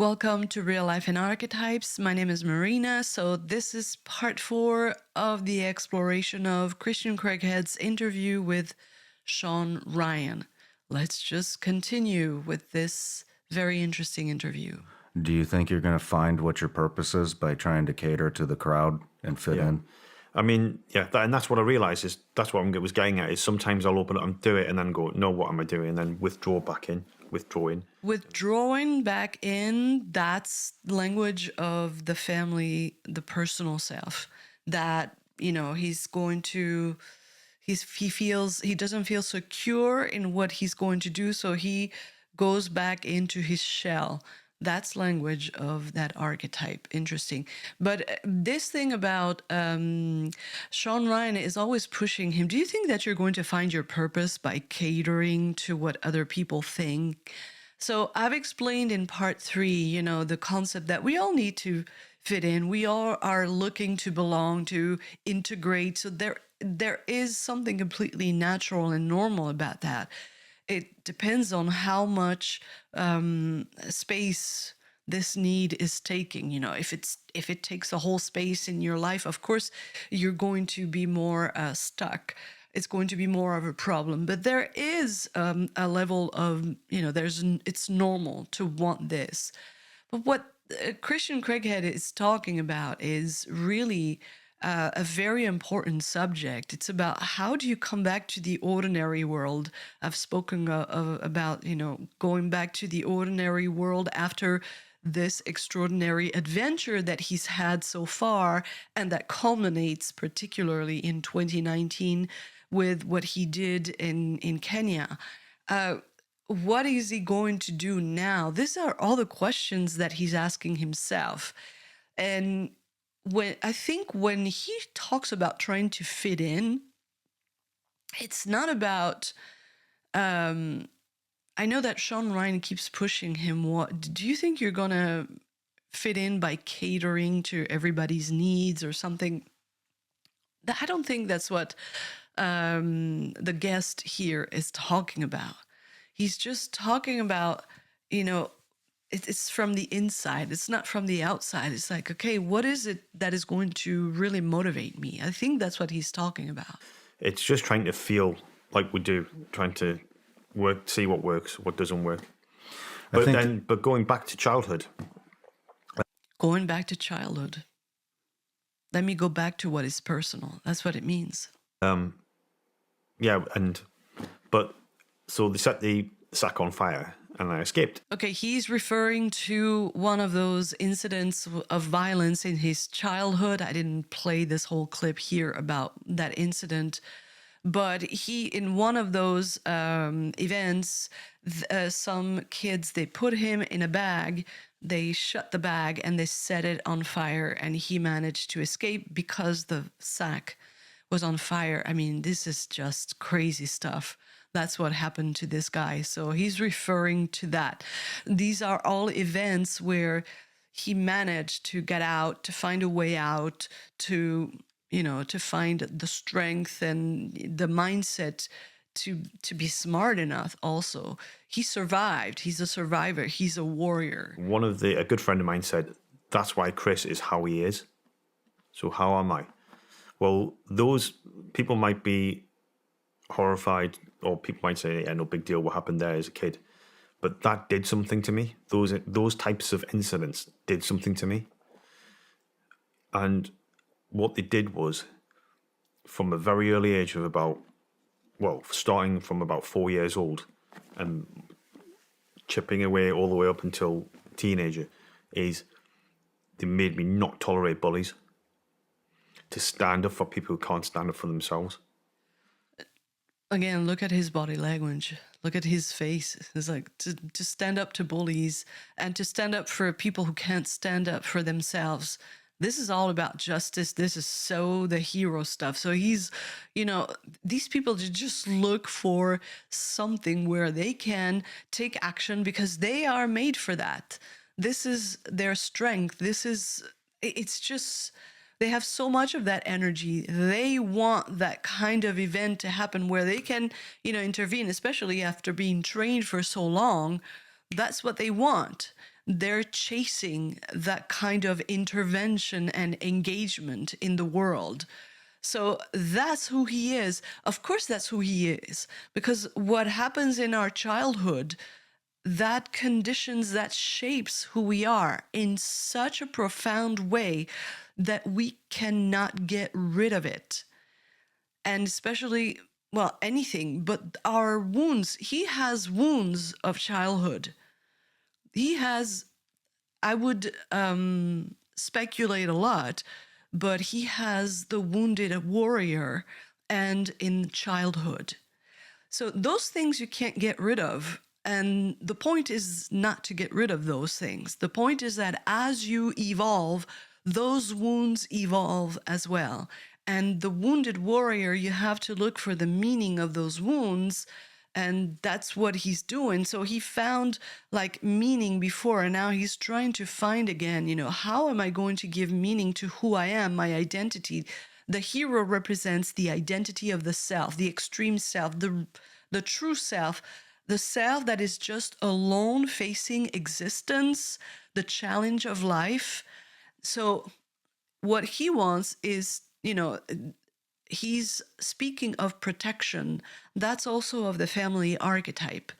Welcome to Real Life and Archetypes. My name is Marina. So, this is part 4 of the exploration of Christian Craighead's interview with Shawn Ryan. Let's just continue with this very interesting interview. Do you think you're going to find what your purpose is by trying to cater to the crowd and fit in? I mean, and that's what I realised is that's what I was getting at. Is sometimes I'll open it and do it, and then go, no, what am I doing? And then withdraw back in, withdrawing. Withdrawing back in, that's language of the family, the personal self. That he's going to, he doesn't feel secure in what he's going to do, so he goes back into his shell. That's language of that archetype. Interesting. But this thing about Shawn Ryan is always pushing him. Do you think that you're going to find your purpose by catering to what other people think? So I've explained in part 3, the concept that we all need to fit in. We all are looking to belong, to integrate. So there is something completely natural and normal about that. It depends on how much space this need is taking. If it takes a whole space in your life, of course, you're going to be more stuck. It's going to be more of a problem. But there is a level of, it's normal to want this. But what Christian Craighead is talking about is really a very important subject. It's about how do you come back to the ordinary world. I've spoken about, going back to the ordinary world after this extraordinary adventure that he's had so far, and that culminates particularly in 2019 with what he did in Kenya. What is he going to do now? These are all the questions that he's asking himself. And when he talks about trying to fit in, it's not about. I know that Shawn Ryan keeps pushing him. What do you think you're gonna fit in by catering to everybody's needs or something? I don't think that's what the guest here is talking about. He's just talking about, it's from the inside. It's not from the outside. It's like, okay, what is it that is going to really motivate me? I think that's what he's talking about. It's just trying to feel like we do, trying to work, see what works, what doesn't work. But going back to childhood. Going back to childhood. Let me go back to what is personal. That's what it means. So they set the sack on fire and I escaped. Okay, he's referring to one of those incidents of violence in his childhood. I didn't play this whole clip here about that incident, but in one of those events, some kids, they put him in a bag, they shut the bag and they set it on fire, and he managed to escape because the sack was on fire. I mean, this is just crazy stuff. That's what happened to this guy. So he's referring to that. These are all events where he managed to get out, to find a way out, to find the strength and the mindset to be smart enough also. He survived. He's a survivor. He's a warrior. A good friend of mine said, that's why Chris is how he is. So how am I? Well, those people might be horrified, or people might say, yeah, no big deal, what happened there as a kid. But that did something to me. Those types of incidents did something to me. And what they did was, from a very early age of starting from about 4 years old and chipping away all the way up until teenager, is they made me not tolerate bullies, to stand up for people who can't stand up for themselves. Again, look at his body language. Look at his face. It's like to stand up to bullies and to stand up for people who can't stand up for themselves. This is all about justice. This is so the hero stuff. So he's, these people just look for something where they can take action because they are made for that. This is their strength. It's just, they have so much of that energy. They want that kind of event to happen where they can, intervene, especially after being trained for so long. That's what they want. they're chasing that kind of intervention and engagement in the world. So that's who he is. Of course, that's who he is, because what happens in our childhood, that conditions, that shapes who we are in such a profound way that we cannot get rid of it. And especially, well, anything, but our wounds, he has wounds of childhood. He has, I would speculate a lot, but he has the wounded warrior and in childhood. So those things you can't get rid of. And the point is not to get rid of those things. The point is that as you evolve, those wounds evolve as well. And the wounded warrior, you have to look for the meaning of those wounds. And that's what he's doing. So he found like meaning before, and now he's trying to find again, how am I going to give meaning to who I am, my identity? The hero represents the identity of the self, the extreme self, the true self, the self that is just alone facing existence, the challenge of life. So what he wants is, he's speaking of protection. That's also of the family archetype.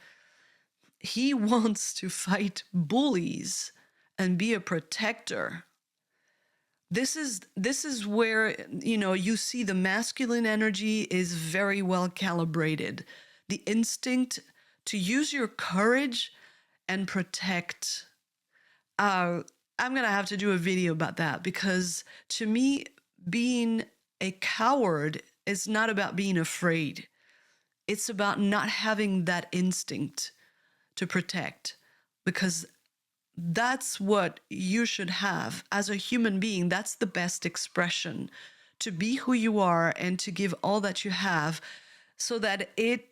He wants to fight bullies and be a protector. This is where, you see the masculine energy is very well calibrated. The instinct to use your courage and protect. I'm going to have to do a video about that, because to me, being a coward is not about being afraid. It's about not having that instinct to protect, because that's what you should have as a human being. That's the best expression, to be who you are and to give all that you have, so that it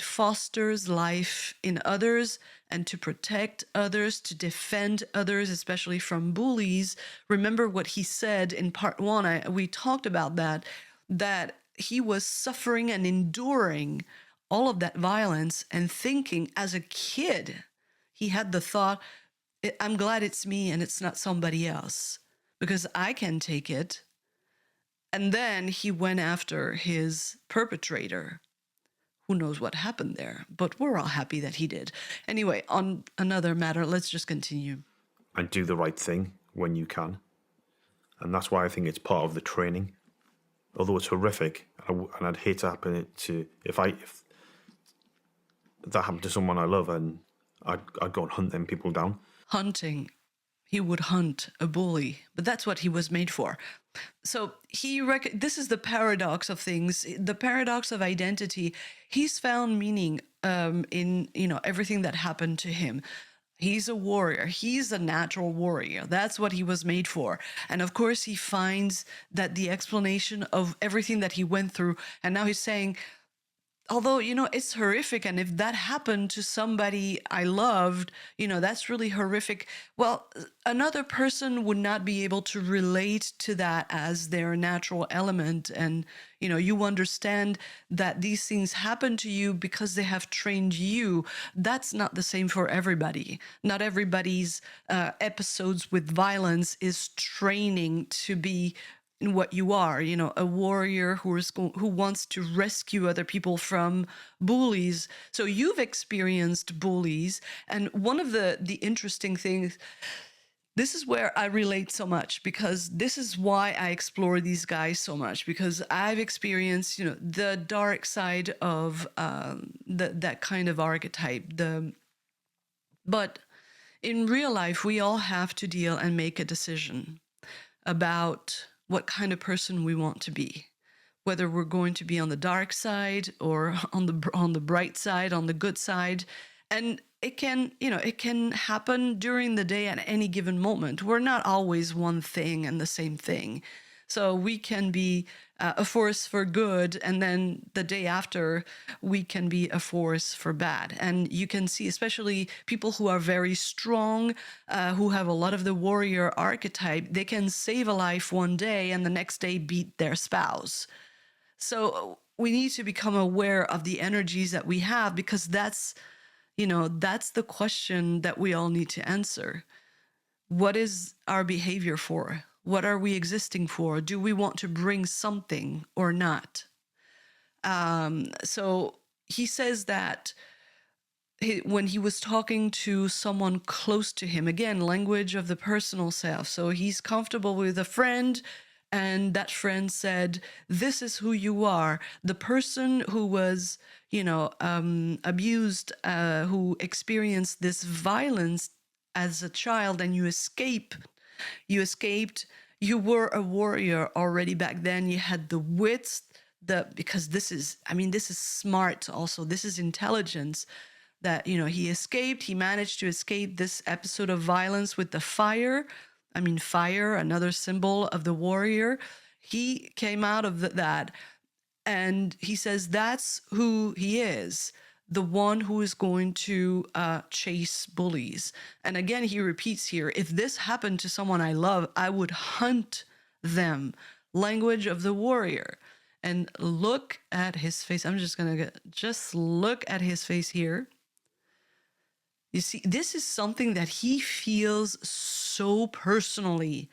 fosters life in others, and to protect others, to defend others, especially from bullies. Remember what he said in part 1, we talked about that he was suffering and enduring all of that violence, and thinking as a kid, he had the thought, I'm glad it's me and it's not somebody else, because I can take it. And then he went after his perpetrator. Who knows what happened there, but we're all happy that he did. Anyway, on another matter, let's just continue. And do the right thing when you can. And that's why I think it's part of the training. Although it's horrific, and I'd hate to happen to, if that happened to someone I love, and I'd go and hunt them people down. Hunting. He would hunt a bully, but that's what he was made for. So this is the paradox of things, the paradox of identity. He's found meaning in everything that happened to him. He's a warrior. He's a natural warrior. That's what he was made for. And of course, he finds that the explanation of everything that he went through, and now he's saying, although, it's horrific, and if that happened to somebody I loved, that's really horrific. Well, another person would not be able to relate to that as their natural element. And, you understand that these things happen to you because they have trained you. That's not the same for everybody. Not everybody's episodes with violence is training to be in what you are, a warrior who wants to rescue other people from bullies. So you've experienced bullies, and one of the interesting things, this is where I relate so much, because this is why I explore these guys so much, because I've experienced, the dark side of that kind of archetype. But in real life, we all have to deal and make a decision about what kind of person we want to be, whether we're going to be on the dark side or on the bright side, on the good side. And it can happen during the day at any given moment. We're not always one thing and the same thing. So we can be a force for good, and then the day after, we can be a force for bad. And you can see, especially people who are very strong, who have a lot of the warrior archetype, they can save a life one day and the next day beat their spouse. So we need to become aware of the energies that we have, because that's That's the question that we all need to answer. What is our behavior for? What are we existing for? Do we want to bring something or not? So he says that when he was talking to someone close to him, again, language of the personal self. So he's comfortable with a friend, and that friend said, "This is who you are." The person who was, abused, who experienced this violence as a child, and you escaped. You were a warrior already back then. You had the wits, because this is smart also. This is intelligence that, he escaped. He managed to escape this episode of violence with the fire. Fire, another symbol of the warrior. He came out of that. And he says that's who he is, the one who is going to chase bullies. And again, he repeats here, if this happened to someone I love, I would hunt them. Language of the warrior. And look at his face. I'm just going to just look at his face here. You see, this is something that he feels so personally.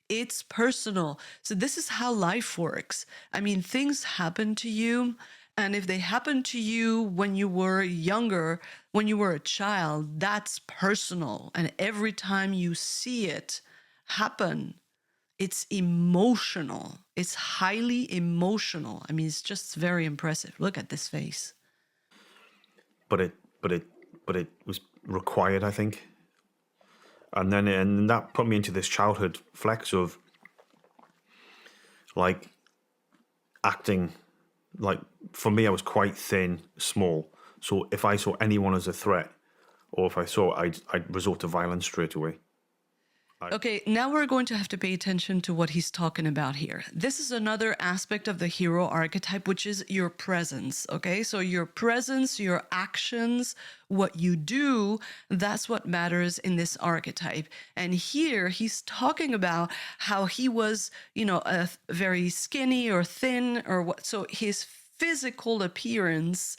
It's personal. So this is how life works. Things happen to you. And if they happen to you when you were younger, when you were a child, that's personal. And every time you see it happen, it's emotional. It's highly emotional. It's just very impressive. Look at this face. But it was required, I think. And that put me into this childhood flex of like acting. Like for me, I was quite thin, small. So if I saw anyone as a threat, or if I saw, I'd resort to violence straight away. Okay, now we're going to have to pay attention to what he's talking about here. This is another aspect of the hero archetype, which is your presence, okay? So your presence, your actions, what you do, that's what matters in this archetype. And here he's talking about how he was, a very skinny or thin or what. So his physical appearance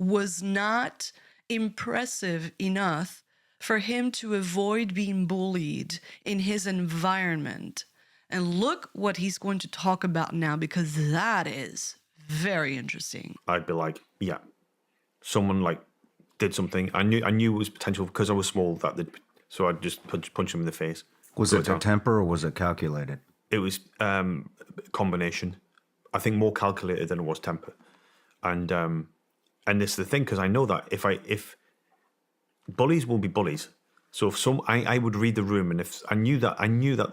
was not impressive enough for him to avoid being bullied in his environment. And look what he's going to talk about now, because that is very interesting. I'd be like, yeah, someone like did something. I knew it was potential because I was small. So I'd just punch him in the face. Was it a temper or was it calculated? It was combination. I think more calculated than it was temper. And this is the thing, because I know that if bullies will be bullies. So if I would read the room, and if I knew that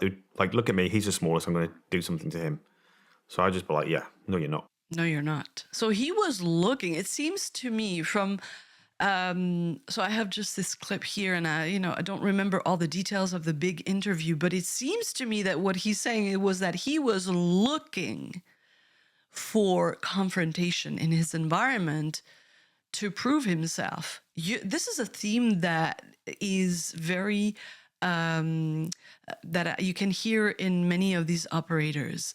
they'd like, look at me, he's the smallest, I'm going to do something to him. So I'd just be like, yeah, no, you're not. No, you're not. So he was looking, it seems to me from, so I have just this clip here, and I don't remember all the details of the big interview, but it seems to me that what he's saying was that he was looking for confrontation in his environment to prove himself. This is a theme that is very, that you can hear in many of these operators.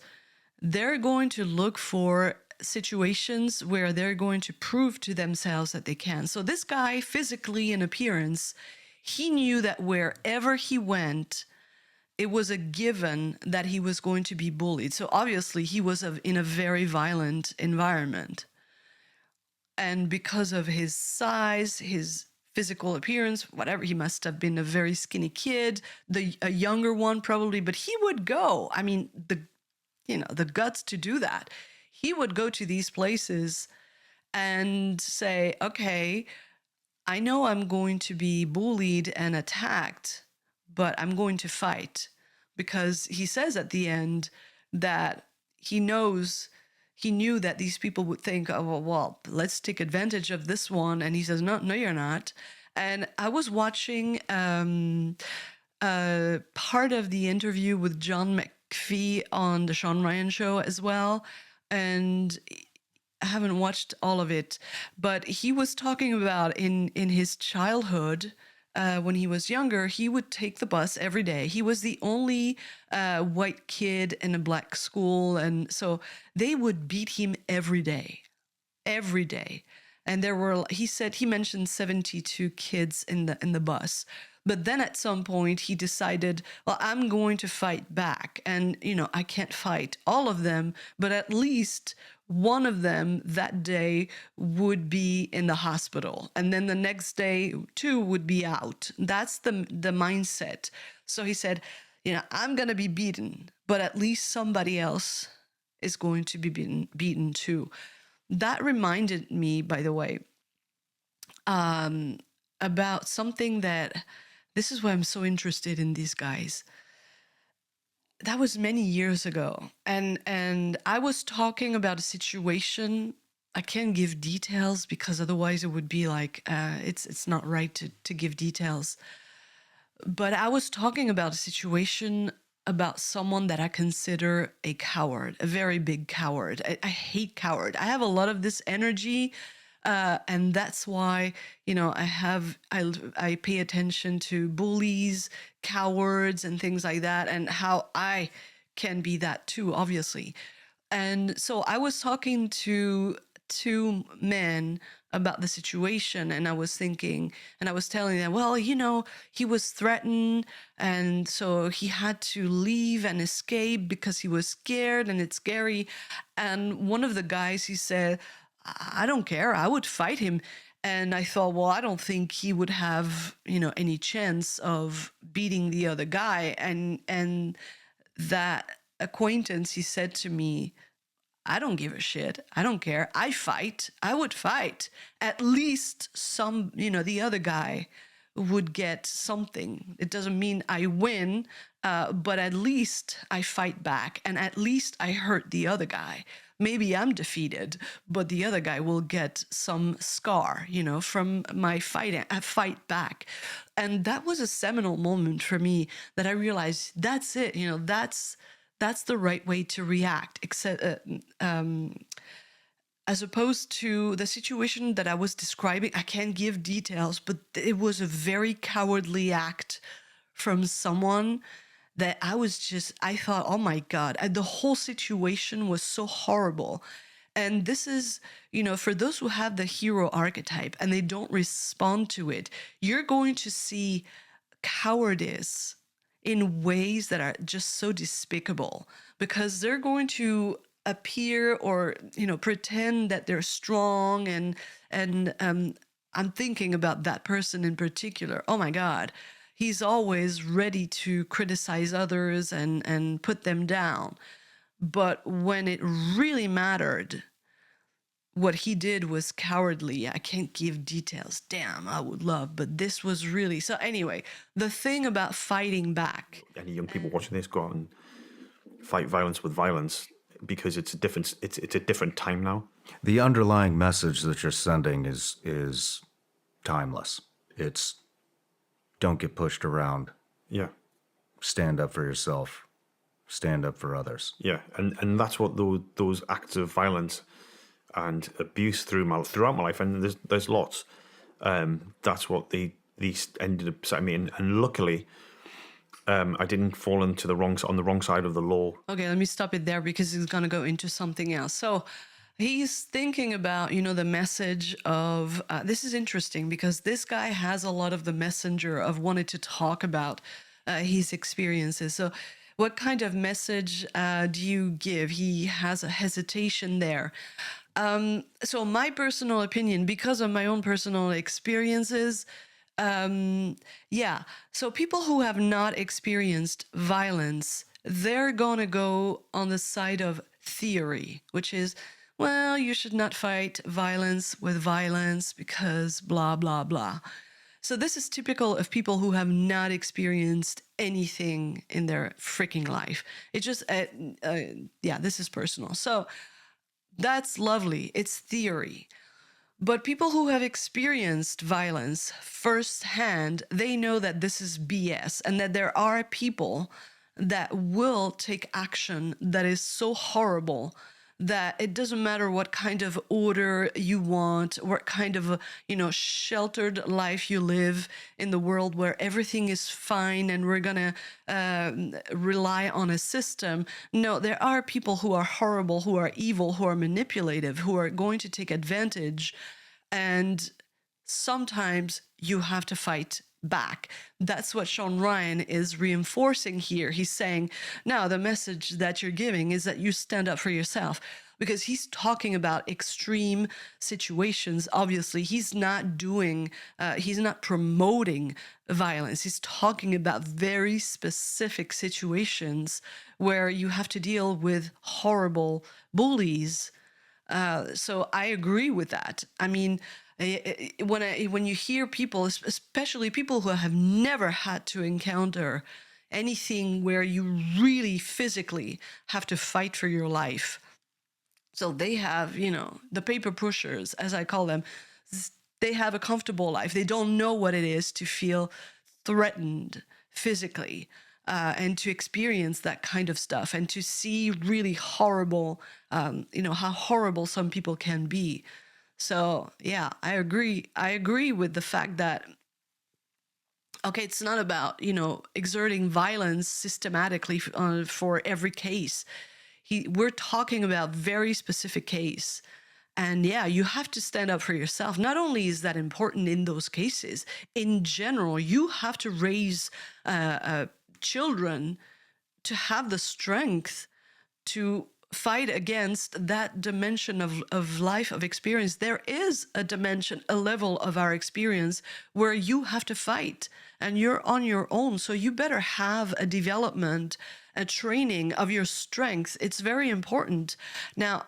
They're going to look for situations where they're going to prove to themselves that they can. So this guy, physically in appearance, he knew that wherever he went, it was a given that he was going to be bullied. So obviously he was in a very violent environment. And because of his size, his physical appearance, whatever, he must have been a very skinny kid, a younger one probably, but he would go. The guts to do that. He would go to these places and say, okay, I know I'm going to be bullied and attacked, but I'm going to fight. Because he says at the end that he knew that these people would think, oh, well, let's take advantage of this one. And he says, no, you're not. And I was watching part of the interview with John McPhee on the Shawn Ryan Show as well. And I haven't watched all of it, but he was talking about in his childhood, when he was younger, he would take the bus every day. He was the only white kid in a black school. And so they would beat him every day. and there were, he mentioned 72 kids in the bus. But then at some point he decided, well, I'm going to fight back. And, I can't fight all of them, but at least one of them that day would be in the hospital. And then the next day, two would be out. That's the mindset. So he said, I'm going to be beaten, but at least somebody else is going to be beaten too. That reminded me, by the way, about something that, this is why I'm so interested in these guys. That was many years ago. And I was talking about a situation. I can't give details because otherwise it would be like, it's not right to give details. But I was talking about a situation about someone that I consider a coward, a very big coward. I hate coward. I have a lot of this energy, and that's why I pay attention to bullies, cowards, and things like that, and how I can be that too, obviously. And so I was talking to two men about the situation, and I was thinking, and I was telling them, well, he was threatened, and so he had to leave and escape because he was scared, and it's scary. And one of the guys, he said, I don't care, I would fight him. And I thought, well, I don't think he would have, any chance of beating the other guy. And that acquaintance, he said to me, I don't give a shit. I don't care. I fight. I would fight. At least the other guy would get something. It doesn't mean I win, but at least I fight back. And at least I hurt the other guy. Maybe I'm defeated, but the other guy will get some scar, from my fight back. And that was a seminal moment for me that I realized that's it. That's the right way to react, except as opposed to the situation that I was describing. I can't give details, but it was a very cowardly act from someone that I thought, oh my God, the whole situation was so horrible. And this is, for those who have the hero archetype and they don't respond to it, you're going to see cowardice in ways that are just so despicable, because they're going to appear or pretend that they're strong, and I'm thinking about that person in particular. Oh my God, he's always ready to criticize others and put them down, but when it really mattered, what he did was cowardly. I can't give details. Damn, I would love, but this was really... So anyway, the thing about fighting back... Any young people watching this, go out and fight violence with violence, because it's a different time now. The underlying message that you're sending is timeless. It's don't get pushed around. Yeah. Stand up for yourself. Stand up for others. Yeah, and that's what those acts of violence and abuse throughout my life, and there's lots. That's what these ended up setting me in, and luckily, I didn't fall on the wrong side of the law. Okay, let me stop it there because he's gonna go into something else. So he's thinking about the message of this is interesting because this guy has a lot of the messenger of wanting to talk about his experiences. So what kind of message do you give? He has a hesitation there. So my personal opinion, because of my own personal experiences, so people who have not experienced violence, they're going to go on the side of theory, which is, well, you should not fight violence with violence because blah, blah, blah. So this is typical of people who have not experienced anything in their freaking life. It just, this is personal. So that's lovely. It's theory. But people who have experienced violence firsthand, they know that this is BS and that there are people that will take action that is so horrible that it doesn't matter what kind of order you want, what kind of sheltered life you live in the world where everything is fine and we're gonna rely on a system. No, there are people who are horrible, who are evil, who are manipulative, who are going to take advantage And sometimes you have to fight back. That's what Shawn Ryan is reinforcing here. He's saying, now the message that you're giving is that you stand up for yourself, because he's talking about extreme situations. Obviously, he's not promoting violence. He's talking about very specific situations where you have to deal with horrible bullies. So I agree with that. I mean, when you hear people, especially people who have never had to encounter anything where you really physically have to fight for your life, so they have, the paper pushers, as I call them, they have a comfortable life. They don't know what it is to feel threatened physically, and to experience that kind of stuff, and to see really horrible, how horrible some people can be. So yeah, I agree. I agree with the fact that, okay, it's not about, exerting violence systematically for every case. We're talking about very specific case. And yeah, you have to stand up for yourself. Not only is that important in those cases, in general, you have to raise children to have the strength to fight against that dimension of life, of experience. There is a dimension, a level of our experience where you have to fight and you're on your own. So you better have a development, a training of your strength. It's very important. Now,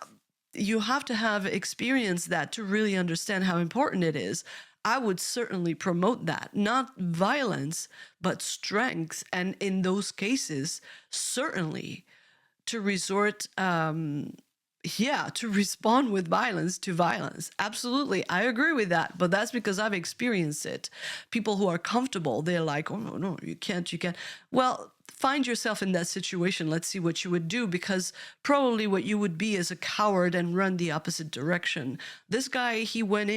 you have to have experienced that to really understand how important it is. I would certainly promote that, not violence, but strength. And in those cases, certainly to resort, to respond with violence to violence. Absolutely. I agree with that. But that's because I've experienced it. People who are comfortable, they're like, oh, no, you can't. Well, find yourself in that situation. Let's see what you would do, because probably what you would be is a coward and run the opposite direction. This guy, he went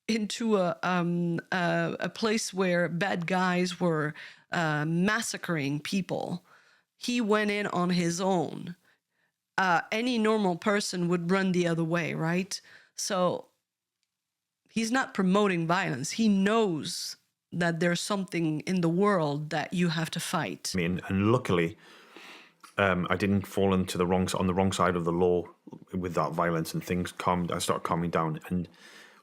into a place where bad guys were massacring people. He went in on his own. Any normal person would run the other way, right? So he's not promoting violence. He knows that there's something in the world that you have to fight. I mean, and luckily, I didn't fall on the wrong side of the law with that violence, and I started calming down. And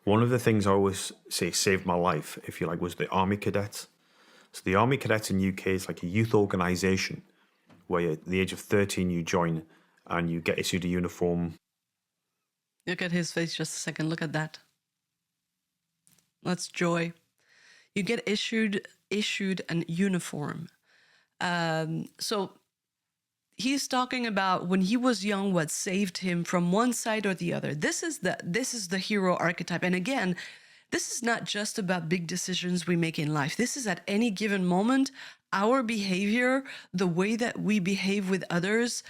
one of the things I always say saved my life, if you like, was the Army Cadets. So the Army Cadets in UK is like a youth organisation where at the age of 13 you join and you get issued a uniform. Look at his face just a second. Look at that. That's joy. You get issued an uniform. So he's talking about when he was young, what saved him from one side or the other. This is the hero archetype. And again, this is not just about big decisions we make in life. This is at any given moment, our behavior, the way that we behave with others,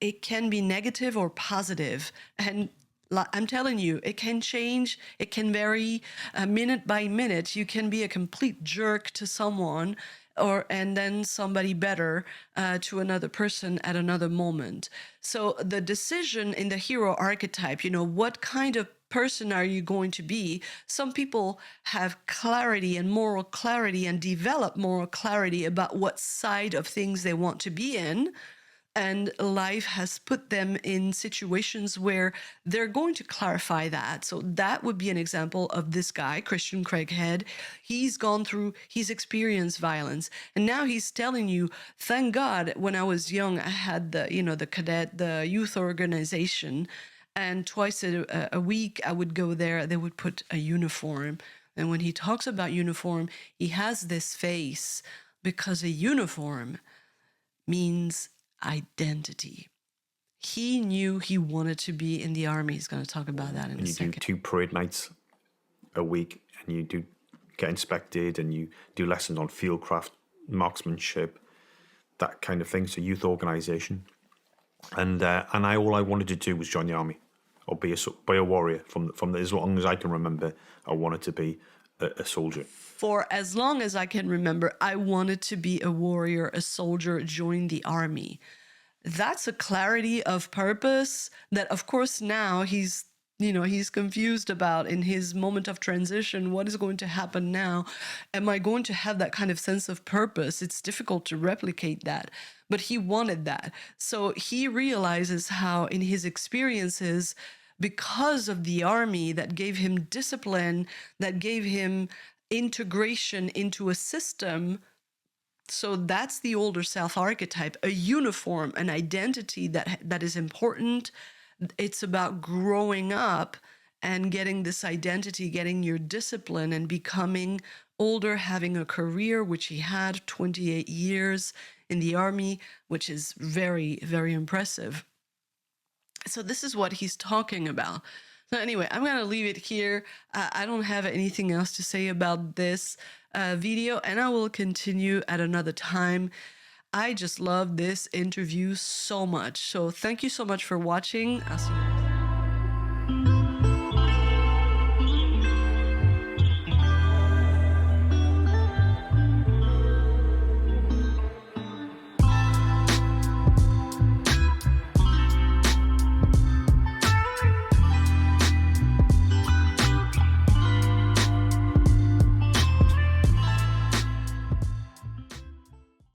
it can be negative or positive. And I'm telling you, it can change. It can vary minute by minute. You can be a complete jerk to someone, and then somebody better to another person at another moment. So the decision in the hero archetype, what kind of person are you going to be? Some people have clarity and moral clarity and develop moral clarity about what side of things they want to be in. And life has put them in situations where they're going to clarify that. So that would be an example of this guy, Christian Craighead. He's experienced violence. And now he's telling you, thank God, when I was young, I had the youth organization. And twice a week, I would go there. They would put a uniform. And when he talks about uniform, he has this face because a uniform means identity. He knew he wanted to be in the army. He's going to talk about that in a second. And you do 2 parade nights a week, and you do get inspected, and you do lessons on fieldcraft, marksmanship, that kind of thing. So youth organisation. And all I wanted to do was join the army, or be a warrior from as long as I can remember. I wanted to be a soldier. For as long as I can remember, I wanted to be a warrior, a soldier, join the army. That's a clarity of purpose that, of course, now he's he's confused about in his moment of transition, what is going to happen now? Am I going to have that kind of sense of purpose? It's difficult to replicate that, but he wanted that. So he realizes how in his experiences, because of the army that gave him discipline, that gave him integration into a system. So that's the older self archetype, a uniform, an identity that is important. It's about growing up and getting this identity, getting your discipline and becoming older, having a career, which he had 28 years in the army, which is very, very impressive. So this is what he's talking about. So anyway, I'm going to leave it here. I don't have anything else to say about this video, and I will continue at another time. I just love this interview so much. So thank you so much for watching. I'll see you next time.